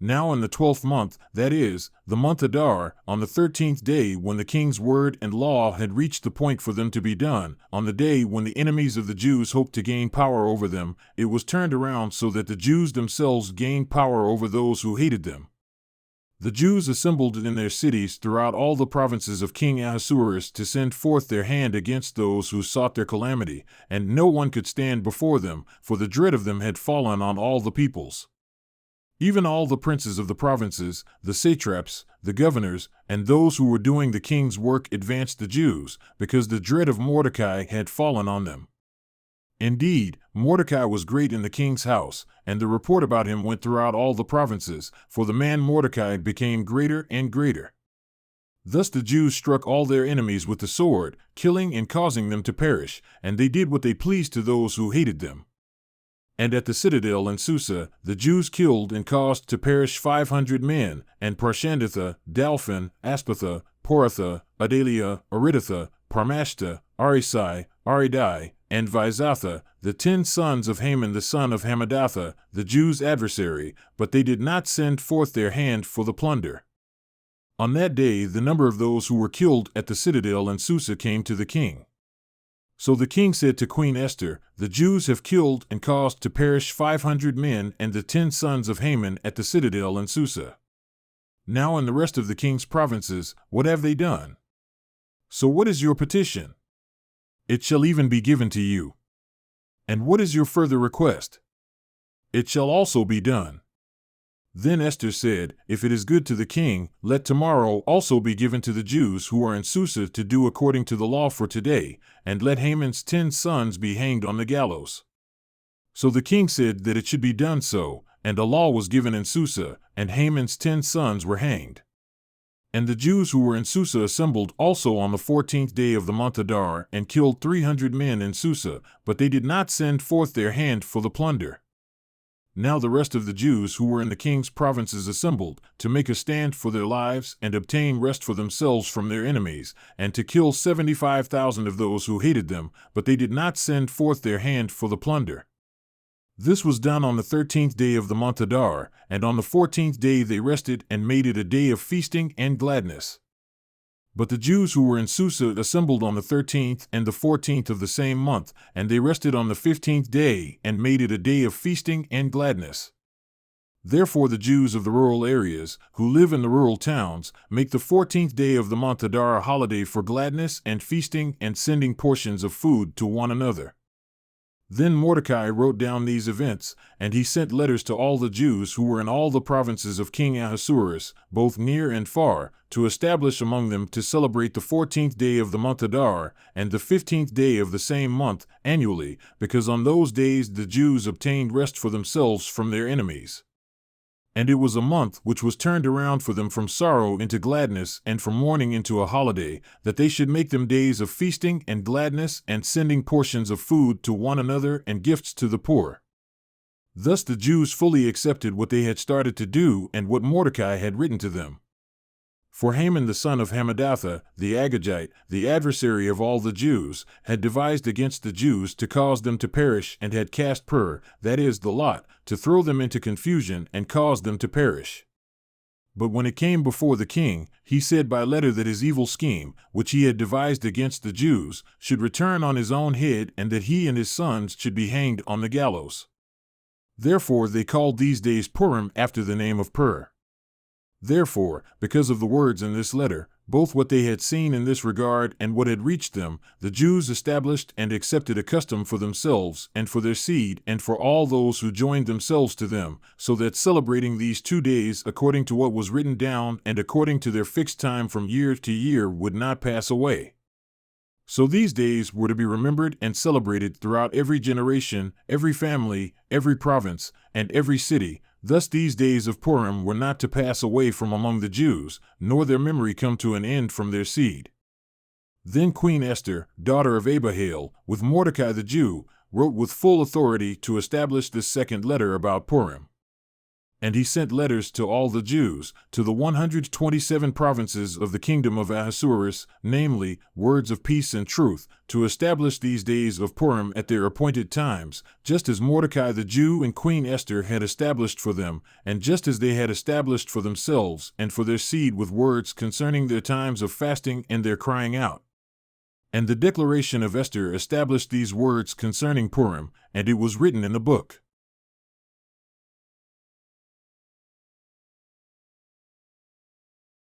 Now in the 12th month, that is, the month Adar, on the 13th day when the king's word and law had reached the point for them to be done, on the day when the enemies of the Jews hoped to gain power over them, it was turned around so that the Jews themselves gained power over those who hated them. The Jews assembled in their cities throughout all the provinces of King Ahasuerus to send forth their hand against those who sought their calamity, and no one could stand before them, for the dread of them had fallen on all the peoples. Even all the princes of the provinces, the satraps, the governors, and those who were doing the king's work advanced the Jews, because the dread of Mordecai had fallen on them. Indeed, Mordecai was great in the king's house, and the report about him went throughout all the provinces, for the man Mordecai became greater and greater. Thus the Jews struck all their enemies with the sword, killing and causing them to perish, and they did what they pleased to those who hated them. And at the citadel in Susa, the Jews killed and caused to perish 500 men, and Parshandatha, Dalphon, Aspatha, Poratha, Adalia, Aridatha, Parmashta, Arisai, Aridai, and Vizatha, the 10 sons of Haman the son of Hammedatha, the Jews' adversary, but they did not send forth their hand for the plunder. On that day the number of those who were killed at the citadel in Susa came to the king. So the king said to Queen Esther, "The Jews have killed and caused to perish 500 men and the 10 sons of Haman at the citadel in Susa. Now in the rest of the king's provinces, what have they done? So what is your petition? It shall even be given to you. And what is your further request? It shall also be done." Then Esther said, "If it is good to the king, let tomorrow also be given to the Jews who are in Susa to do according to the law for today, and let Haman's 10 sons be hanged on the gallows." So the king said that it should be done so, and a law was given in Susa, and Haman's 10 sons were hanged. And the Jews who were in Susa assembled also on the 14th day of the month Adar, and killed 300 men in Susa, but they did not send forth their hand for the plunder. Now the rest of the Jews who were in the king's provinces assembled, to make a stand for their lives and obtain rest for themselves from their enemies, and to kill 75,000 of those who hated them, but they did not send forth their hand for the plunder. This was done on the 13th day of the month Adar, and on the 14th day they rested and made it a day of feasting and gladness. But the Jews who were in Susa assembled on the 13th and the 14th of the same month, and they rested on the 15th day and made it a day of feasting and gladness. Therefore the Jews of the rural areas, who live in the rural towns, make the 14th day of the month Adar a holiday for gladness and feasting and sending portions of food to one another. Then Mordecai wrote down these events, and he sent letters to all the Jews who were in all the provinces of King Ahasuerus, both near and far, to establish among them to celebrate the 14th day of the month Adar, and the 15th day of the same month, annually, because on those days the Jews obtained rest for themselves from their enemies. And it was a month which was turned around for them from sorrow into gladness and from mourning into a holiday, that they should make them days of feasting and gladness and sending portions of food to one another and gifts to the poor. Thus the Jews fully accepted what they had started to do and what Mordecai had written to them. For Haman the son of Hammedatha, the Agagite, the adversary of all the Jews, had devised against the Jews to cause them to perish and had cast Pur, that is, the lot, to throw them into confusion and cause them to perish. But when it came before the king, he said by letter that his evil scheme, which he had devised against the Jews, should return on his own head and that he and his sons should be hanged on the gallows. Therefore they called these days Purim after the name of Pur. Therefore, because of the words in this letter, both what they had seen in this regard and what had reached them, the Jews established and accepted a custom for themselves and for their seed and for all those who joined themselves to them, so that celebrating these 2 days according to what was written down and according to their fixed time from year to year would not pass away. So these days were to be remembered and celebrated throughout every generation, every family, every province, and every city. Thus these days of Purim were not to pass away from among the Jews, nor their memory come to an end from their seed. Then Queen Esther, daughter of Abihail, with Mordecai the Jew, wrote with full authority to establish this second letter about Purim. And he sent letters to all the Jews, to the 127 provinces of the kingdom of Ahasuerus, namely, words of peace and truth, to establish these days of Purim at their appointed times, just as Mordecai the Jew and Queen Esther had established for them, and just as they had established for themselves and for their seed with words concerning their times of fasting and their crying out. And the declaration of Esther established these words concerning Purim, and it was written in the book.